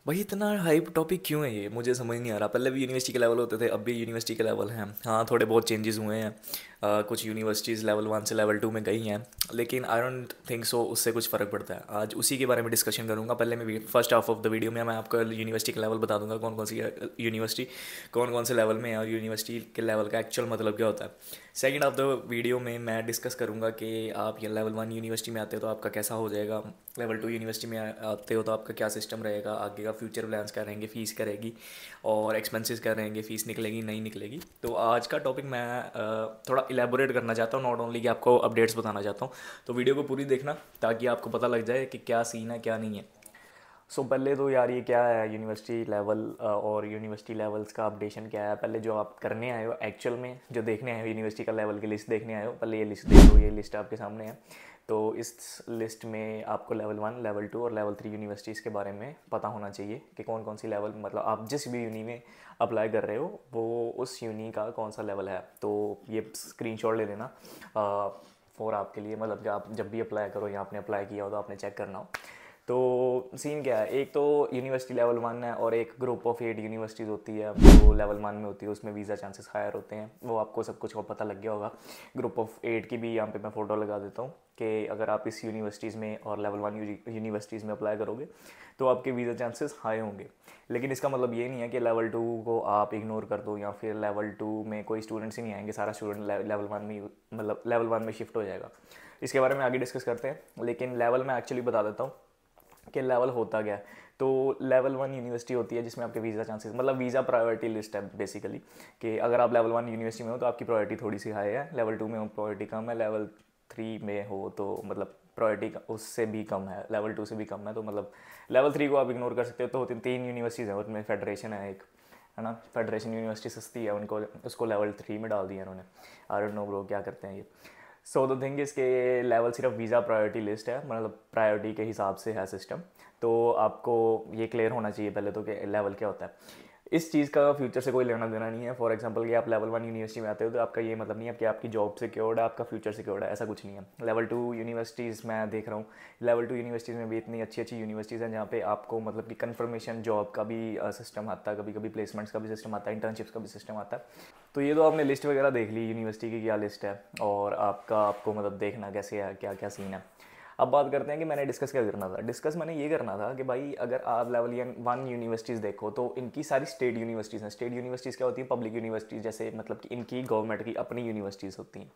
भाई इतना hype topic क्यों है ये, मुझे समझ नहीं आ रहा। पहले भी यूनिवर्सिटी के लेवल होते थे, अब भी यूनिवर्सिटी के लेवल हैं। हाँ, थोड़े बहुत चेंजेस हुए हैं। कुछ यूनिवर्सिटीज़ लेवल 1 से लेवल 2 में गई हैं, लेकिन आई डोंट थिंक सो उससे कुछ फ़र्क पड़ता है। आज उसी के बारे में डिस्कशन करूँगा। पहले मैं first half of the video में मैं आपको यूनिवर्सिटी के लेवल बता दूंगा, कौन कौन सी यूनिवर्सिटी कौन कौन से लेवल में है और यूनिवर्सिटी के लेवल का एक्चुअल मतलब क्या होता है। सेकंड ऑफ द वीडियो में मैं डिस्कस करूंगा कि आप ये लेवल 1 यूनिवर्सिटी में आते हो तो आपका कैसा हो जाएगा, लेवल 2 यूनिवर्सिटी में आते हो तो आपका क्या सिस्टम रहेगा, आगे का फ्यूचर प्लान्स क्या रहेंगे, फ़ीस क्या रहेगी और एक्सपेंसेस क्या रहेंगे, फ़ीस निकलेगी नहीं निकलेगी। तो आज का टॉपिक मैं थोड़ा इलेबोरेट करना चाहता हूँ, नॉट ओनली कि आपको अपडेट्स बताना चाहता हूँ। तो वीडियो को पूरी देखना ताकि आपको पता लग जाए कि क्या सीन है क्या नहीं है। पहले तो यार ये क्या है यूनिवर्सिटी लेवल और यूनिवर्सिटी लेवल्स का अपडेशन क्या है। पहले जो आप करने आए हो एक्चुअल में, जो देखने आए हो यूनिवर्सिटी का लेवल की लिस्ट देखने आए हो, पहले ये लिस्ट देख लो। ये लिस्ट आपके सामने है। तो इस लिस्ट में आपको लेवल 1, लेवल 2 और लेवल 3 यूनिवर्सिटीज़ के बारे में पता होना चाहिए कि कौन कौन सी लेवल, मतलब आप जिस भी यूनी में अप्लाई कर रहे हो वो उस यूनी का कौन सा लेवल है। तो ये स्क्रीनशॉट ले लेना फॉर आपके लिए, मतलब कि आप जब भी अप्लाई करो या आपने अप्लाई किया हो तो आपने चेक करना हो। तो सीन क्या है, एक तो यूनिवर्सिटी लेवल 1 है और एक ग्रुप ऑफ 8 यूनिवर्सिटीज़ होती है वो लेवल 1 में होती है। उसमें वीज़ा चांसेस हायर होते हैं, वो आपको सब कुछ को पता लग गया होगा। ग्रुप ऑफ 8 की भी यहाँ पे मैं फ़ोटो लगा देता हूँ कि अगर आप इस यूनिवर्सिटीज़ में और लेवल 1 यूनिवर्सिटीज़ में अप्लाई करोगे तो आपके वीज़ा चांसेस हाई होंगे। लेकिन इसका मतलब ये नहीं है कि लेवल 2 को आप इग्नोर कर दो या फिर लेवल 2 में कोई स्टूडेंट्स ही नहीं आएंगे, सारा स्टूडेंट लेवल 1 में, मतलब लेवल 1 में शिफ्ट हो जाएगा। इसके बारे में आगे डिस्कस करते हैं, लेकिन लेवल मैं एक्चुअली बता देता हूँ कि लेवल होता क्या है। तो लेवल 1 यूनिवर्सिटी होती है जिसमें आपके वीज़ा चांसेस, मतलब वीज़ा प्रायोरिटी लिस्ट है बेसिकली, कि अगर आप लेवल 1 यूनिवर्सिटी में हो तो आपकी प्रायोरिटी थोड़ी सी हाई है, लेवल 2 में हो प्रायोरिटी कम है, लेवल 3 में हो तो मतलब प्रायोरिटी उससे भी कम है, लेवल 2 से भी कम है। तो मतलब लेवल 3 को आप इग्नोर कर सकते हो। तो होती 3 यूनिवर्सिटीज़ हैं, उसमें फेडरेशन है एक, है ना। फेडरेशन यूनिवर्सिटी सस्ती है, उनको उसको लेवल 3 में डाल दिया उन्होंने। आई डोंट नो ब्रो क्या करते हैं ये। सो द थिंग इसके लेवल सिर्फ वीज़ा प्रायोरिटी लिस्ट है, मतलब प्रायोरिटी के हिसाब से है सिस्टम। तो आपको ये क्लियर होना चाहिए पहले तो कि लेवल क्या होता है। इस चीज़ का फ्यूचर से कोई लेना देना नहीं है। फॉर एग्जांपल कि आप लेवल 1 यूनिवर्सिटी में आते हो तो आपका ये मतलब नहीं है कि आपकी जॉब सिक्योर्ड है, आपका फ्यूचर सिक्योर्ड है, ऐसा कुछ नहीं है। लेवल 2 यूनिवर्सिटीज़ मैं देख रहा हूँ, लेवल 2 यूनिवर्सिटीज़ में भी इतनी अच्छी अच्छी यूनिवर्सिटीज़ हैं जहाँ पे आपको मतलब कि कन्फर्मेशन जॉब का भी सिस्टम आता है, कभी कभी प्लेसमेंट्स का भी सिस्टम आता है, इंटर्नशिप्स का भी सिस्टम आता है। तो ये तो आपने लिस्ट वगैरह देख ली यूनिवर्सिटी की क्या लिस्ट है, और आपको मतलब देखना कैसे है, क्या क्या सीन है। अब बात करते हैं कि मैंने डिस्कस क्या करना था। डिस्कस मैंने ये करना था कि भाई अगर आप लेवल 1 यूनिवर्सिटीज़ देखो तो इनकी सारी स्टेट यूनिवर्सिटीज़ हैं। स्टेट यूनिवर्सिटीज़ क्या होती है, पब्लिक यूनिवर्सिटीज़, जैसे मतलब कि इनकी गवर्नमेंट की अपनी यूनिवर्सिटीज़ होती हैं।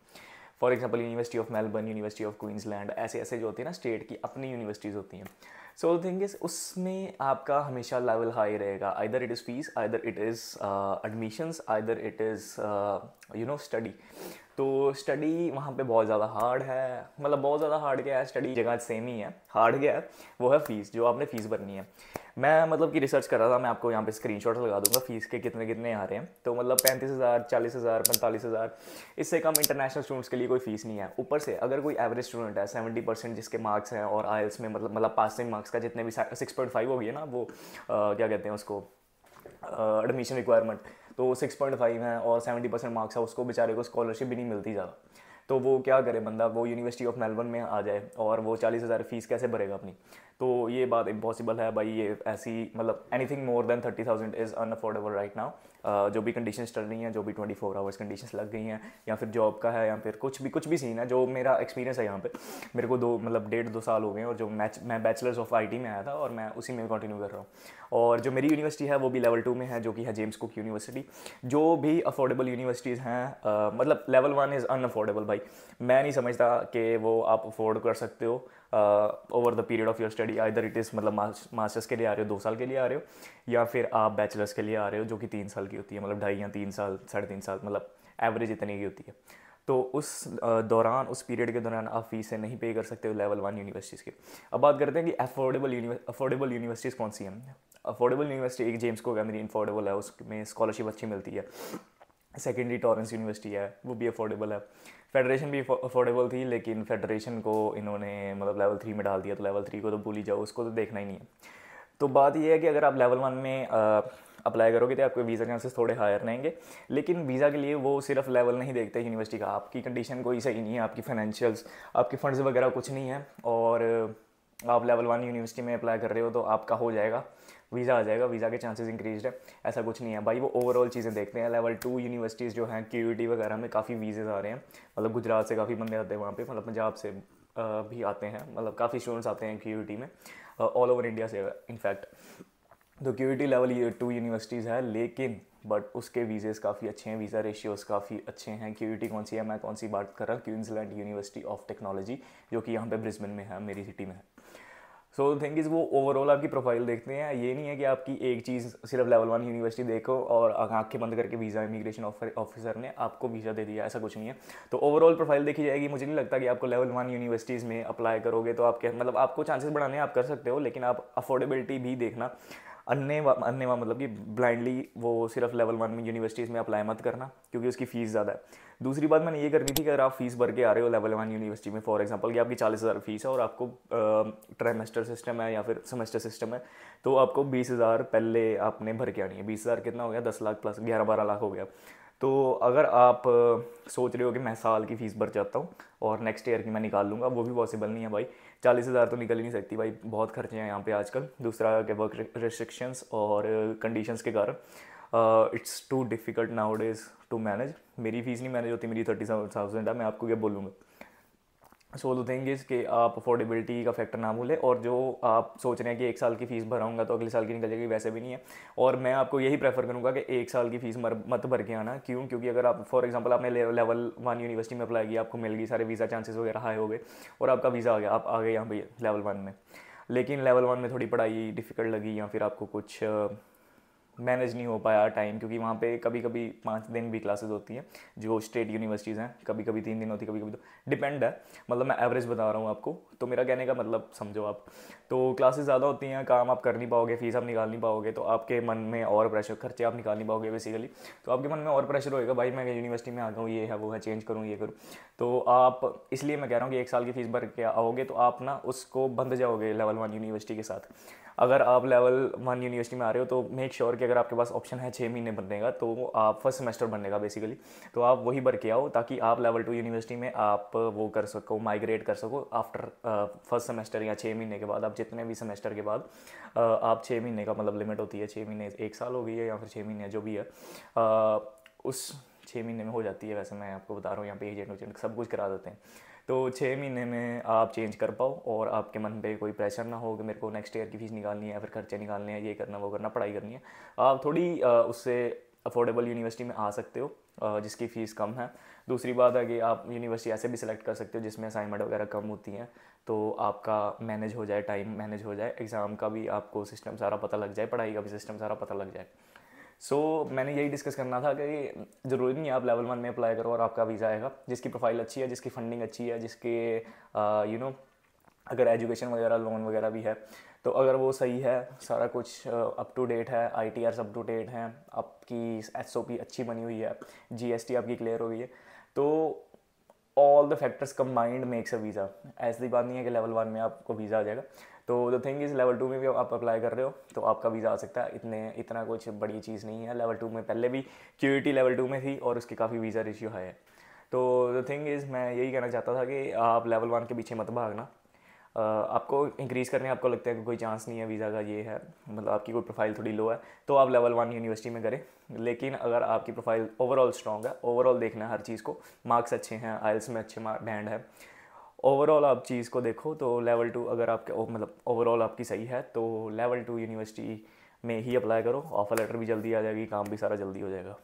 For example university of Melbourne, university of Queensland, ऐसे ऐसे जो होती है ना स्टेट की अपनी यूनिवर्सिटीज़ होती हैं। सो द थिंग इज उसमें आपका हमेशा लेवल हाई रहेगा, either it is fees, either it is admissions, either it is study. तो स्टडी वहाँ पे बहुत ज़्यादा हार्ड है, मतलब बहुत ज़्यादा हार्ड क्या है, स्टडी जगह सेम ही है, हार्ड क्या है वो है फ़ीस, जो आपने फ़ीस भरनी है। मैं मतलब कि रिसर्च कर रहा था, मैं आपको यहाँ पे स्क्रीनशॉट लगा दूंगा फ़ीस के कितने कितने आ रहे हैं। तो मतलब 35,000, 40,000, 45,000, इससे कम इंटरनेशनल स्टूडेंट्स के लिए कोई फ़ीस नहीं है। ऊपर से अगर कोई एवरेज स्टूडेंट है 70% जिसके मार्क्स हैं और आइल्स में मतलब पासिंग मार्क्स का जितने भी 6.5 हो गई है ना, वो क्या कहते हैं उसको, एडमिशन रिक्वायरमेंट, तो 6.5 है और 70% मार्क्स है, उसको बेचारे को स्कॉलरशिप भी नहीं मिलती ज़्यादा। तो वो क्या करे बंदा, वो यूनिवर्सिटी ऑफ मेलबर्न में आ जाए और वो 40,000 फीस कैसे भरेगा अपनी। तो ये बात इम्पॉसिबल है भाई, ये ऐसी मतलब anything more than 30,000 is unaffordable right now. जो भी कंडीशंस चल रही हैं, जो भी 24 आवर्स कंडीशंस लग गई हैं, या फिर जॉब का है, या फिर कुछ भी सीन है, जो मेरा एक्सपीरियंस है यहाँ पे। मेरे को 1.5-2 साल हो गए हैं, और जो मैं बैचलर्स ऑफ आईटी में आया था और मैं उसी में कंटिन्यू कर रहा हूँ। और जो मेरी यूनिवर्सिटी है वो भी लेवल 2 में है, जो कि है जेम्स कुक यूनिवर्सिटी। जो भी अफोर्डेबल यूनिवर्सिटीज़ हैं, मतलब लेवल 1 इज़ अनअफोर्डेबल भाई। मैं नहीं समझता कि वो आप अफोर्ड कर सकते हो over the period of your study. Either it is मतलब मास्टर्स के लिए आ रहे हो 2 साल के लिए आ रहे हो, या फिर आप बैचलर्स के लिए आ रहे हो जो कि 3 साल की होती है, मतलब 2.5 या 3 साल, 3.5 साल, मतलब एवरेज इतनी की होती है। तो उस दौरान, उस पीरियड के दौरान आप फीसें नहीं पे कर सकते हो लेवल 1 यूनिवर्सिटीज़ की। अब बात करते हैं कि अफोर्डेबल यूनिवर्सिटीज़ कौन सी हैं। अफोर्डेबल यूनिवर्सिटी एक जेम्स को मेरी अफोर्डेबल है, उसमें स्कॉलरशिप अच्छी मिलती है। सेकेंडरी टॉरेंस यूनिवर्सिटी है, वो भी अफोर्डेबल है। फेडरेशन भी अफोर्डेबल थी, लेकिन फेडरेशन को इन्होंने मतलब लेवल 3 में डाल दिया, तो लेवल 3 को तो भूल ही जाओ, उसको तो देखना ही नहीं है। तो बात यह है कि अगर आप लेवल 1 में अप्लाई करोगे तो आपके वीज़ा चांसेस थोड़े हायर रहेंगे। लेकिन वीज़ा के लिए वो सिर्फ लेवल नहीं देखते यूनिवर्सिटी का, आपकी कंडीशन कोई सही नहीं है, आपकी फाइनेंशियल्स, आपके फंड्स वगैरह कुछ नहीं है, और आप लेवल 1 यूनिवर्सिटी में अप्लाई कर रहे हो तो आपका हो जाएगा। वीज़ा आ जाएगा, वीज़ा के चांसेस इंक्रीज है, ऐसा कुछ नहीं है भाई। वो ओवरऑल चीज़ें देखते हैं। लेवल 2 यूनिवर्सिटीज़ जो हैं QUT वगैरह में काफ़ी वीज़ेज आ रहे हैं, मतलब गुजरात से काफ़ी बंदे आते हैं वहाँ पे, मतलब पंजाब से भी आते हैं, मतलब काफ़ी स्टूडेंट्स आते हैं QUT में, ऑल ओवर इंडिया से इनफैक्ट। तो QUT लेवल ये 2 यूनिवर्सिटीज़ है, लेकिन बट उसके वीज़ेस काफ़ी अच्छे हैं, वीज़ा रेशियोज़ काफ़ी अच्छे हैं। QUT कौन सी है, मैं कौन सी बात कर रहा हूँ, क्वींसलैंड यूनिवर्सिटी ऑफ टेक्नोलॉजी, जो कि यहाँ पे ब्रिस्बेन में है, मेरी सिटी में है। सो थिंग इज़ वो ओवरऑल आपकी प्रोफाइल देखते हैं। ये नहीं है कि आपकी एक चीज़ सिर्फ लेवल 1 यूनिवर्सिटी देखो और आंखें बंद करके वीज़ा इमिग्रेशन ऑफिसर ने आपको वीज़ा दे दिया, ऐसा कुछ नहीं है। तो ओवरऑल प्रोफाइल देखी जाएगी। मुझे नहीं लगता कि आपको लेवल 1 यूनिवर्सिटीज़ में अप्लाई करोगे तो आपके मतलब आपको चांसेस बढ़ाने आप कर सकते हो, लेकिन आप अफोर्डेबिलिटी भी देखना। अन्य मतलब कि ब्लाइंडली वो सिर्फ लेवल 1 में यूनिवर्सिटीज़ में अप्लाई मत करना, क्योंकि उसकी फ़ीस ज़्यादा है। दूसरी बात मैंने ये करनी थी कि अगर आप फीस भर के आ रहे हो लेवल 1 यूनिवर्सिटी में, फॉर एग्जांपल कि आपकी 40,000 फीस है और आपको ट्राइमेस्टर सिस्टम है या फिर सेमेस्टर सिस्टम है, तो आपको 20,000 पहले आपने भर के आनी है। 20,000 कितना हो गया, 10 लाख प्लस 11-12 लाख हो गया। तो अगर आप सोच रहे हो कि मैं साल की फ़ीस भर जाता हूँ और नेक्स्ट ईयर की मैं निकाल लूँगा, वो भी पॉसिबल नहीं है भाई। 40,000 तो निकल ही नहीं सकती भाई, बहुत खर्चे हैं यहाँ पे आजकल। दूसरा के वर्क रिस्ट्रिक्शंस और कंडीशंस के कारण it's too difficult nowadays to manage. मेरी फ़ीस नहीं मैनेज होती, मेरी 30,000 है, मैं आपको क्या बोलूँगा। सो द थिंग इज़ कि आप अफोर्डेबिलिटी का फैक्टर ना भूलें, और जो आप सोच रहे हैं कि एक साल की फ़ीस भराऊंगा तो अगले साल की निकल जाएगी, वैसे भी नहीं है। और मैं आपको यही प्रेफर करूँगा कि एक साल की फ़ीस मत भर के आना। क्यों? क्योंकि अगर आप फॉर एग्जांपल आपने लेवल 1 यूनिवर्सिटी में अप्लाई किया, आपको मिल गई, सारे वीज़ा चांसेस वगैरह हाई हो गए और आपका वीज़ा आ गया, आप आ गए यहाँ पे लेवल 1 में, लेकिन लेवल 1 में थोड़ी पढ़ाई डिफ़िकल्ट लगी या फिर आपको कुछ मैनेज नहीं हो पाया टाइम, क्योंकि वहाँ पे कभी कभी 5 दिन भी क्लासेस होती हैं जो स्टेट यूनिवर्सिटीज़ हैं, कभी कभी 3 दिन होती है, कभी कभी तो डिपेंड है, मतलब मैं एवरेज बता रहा हूँ आपको। तो मेरा कहने का मतलब समझो आप। तो क्लासेस ज़्यादा होती हैं, काम आप कर नहीं पाओगे, फीस आप निकाल नहीं पाओगे, तो आपके मन में और प्रेशर, खर्चे आप निकाल नहीं पाओगे बेसिकली। तो आपके मन में और प्रेशर होएगा, भाई मैं यूनिवर्सिटी में आ गया हूँ, ये है वो है, चेंज करूँ ये करूँ। तो आप, इसलिए मैं कह रहा हूँ कि एक साल की फ़ीस भर के आओगे तो आप ना उसको बंध जाओगे लेवल 1 यूनिवर्सिटी के साथ। अगर आप लेवल 1 यूनिवर्सिटी में आ रहे हो तो मेक श्योर कि अगर आपके पास ऑप्शन है 6 महीने भरने का, तो आप फर्स्ट सेमेस्टर भरने का बेसिकली, तो आप वही भर के आओ, ताकि आप लेवल 2 यूनिवर्सिटी में आप वो कर सको, माइग्रेट कर सको आफ्टर फर्स्ट सेमेस्टर, या 6 महीने के बाद। आप जितने भी सेमेस्टर के बाद आप 6 महीने का मतलब लिमिट होती है, 6 महीने 1 साल हो गई है या फिर 6 महीने जो भी है, उस 6 महीने में हो जाती है। वैसे मैं आपको बता रहा हूँ, यहाँ पे एजेंट सब कुछ करा देते हैं। तो 6 महीने में आप चेंज कर पाओ और आपके मन पे कोई प्रेशर ना हो कि मेरे को नेक्स्ट ईयर की फ़ीस निकालनी है या फिर खर्चे निकालने हैं, ये करना वो करना, पढ़ाई करनी है। आप थोड़ी उससे अफोर्डेबल यूनिवर्सिटी में आ सकते हो जिसकी फ़ीस कम है। दूसरी बात है कि आप यूनिवर्सिटी ऐसे भी सिलेक्ट कर सकते हो जिसमें असाइनमेंट वगैरह कम होती हैं, तो आपका मैनेज हो जाए, टाइम मैनेज हो जाए, एग्ज़ाम का भी आपको सिस्टम सारा पता लग जाए, पढ़ाई का भी सिस्टम सारा पता लग जाए। मैंने यही डिस्कस करना था कि ज़रूरी नहीं है आप लेवल 1 में अप्लाई करो और आपका वीज़ा आएगा। जिसकी प्रोफाइल अच्छी है, जिसकी फंडिंग अच्छी है, जिसके अगर एजुकेशन वगैरह लोन वगैरह भी है, तो अगर वो सही है, सारा कुछ अप टू डेट है, ITRs अप टू डेट हैं, आपकी SOP अच्छी बनी हुई है, GST आपकी क्लियर हो गई है, तो all the factors combined makes a visa. ऐसी बात नहीं है कि लेवल 1 में आपको वीज़ा आ जाएगा। तो द थिंग इज़ लेवल 2 में भी आप अप्लाई कर रहे हो तो आपका वीज़ा आ सकता है। इतना कुछ बड़ी चीज़ नहीं है। लेवल 2 में पहले भी QUT लेवल 2 में थी और उसके काफ़ी वीज़ा रेशियो हाई है। तो द थिंग इज़ मैं यही कहना चाहता था कि आप लेवल 1 के पीछे मत भागना। आपको इंक्रीज़ करने आपको लगता है कि कोई चांस नहीं है वीज़ा का, ये है मतलब आपकी कोई प्रोफाइल थोड़ी लो है, तो आप लेवल 1 यूनिवर्सिटी में करें। लेकिन अगर आपकी प्रोफाइल ओवरऑल स्ट्रॉन्ग है, ओवरऑल देखना है हर चीज़ को, मार्क्स अच्छे हैं, IELTS में अच्छे बैंड है, ओवरऑल आप चीज़ को देखो, तो लेवल 2 अगर आपके मतलब ओवरऑल आपकी सही है तो लेवल 2 यूनिवर्सिटी में ही अप्लाई करो। ऑफर लेटर भी जल्दी आ जाएगी, काम भी सारा जल्दी हो जाएगा।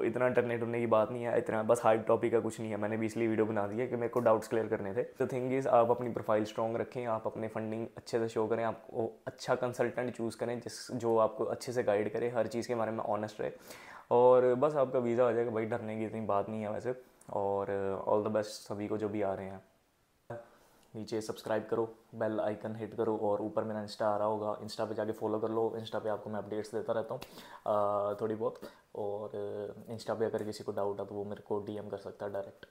इतना इंटरनेट होने की बात नहीं है, इतना बस हाइप टॉपिक का कुछ नहीं है। मैंने भी इसलिए वीडियो बना दी है कि मेरे को डाउट्स क्लियर करने थे। तो थिंग इज़ आप अपनी प्रोफाइल स्ट्रॉन्ग रखें, आप अपने फंडिंग अच्छे से शो करें, आपको अच्छा कंसल्टेंट चूज़ करें जो आपको अच्छे से गाइड करे, हर चीज़ के बारे में ऑनेस्ट रहे, और बस आपका वीज़ा आ जाएगा भाई। डरने की इतनी बात नहीं है वैसे। और ऑल द बेस्ट सभी को जो भी आ रहे हैं। नीचे सब्सक्राइब करो, बेल आइकन हिट करो, और ऊपर मेरा इंस्टा आ रहा होगा, इंस्टा पे जाके फॉलो कर लो। इंस्टा पे आपको मैं अपडेट्स देता रहता हूँ थोड़ी बहुत। और इंस्टा पे अगर किसी को डाउट है तो वो मेरे को DM कर सकता है डायरेक्ट।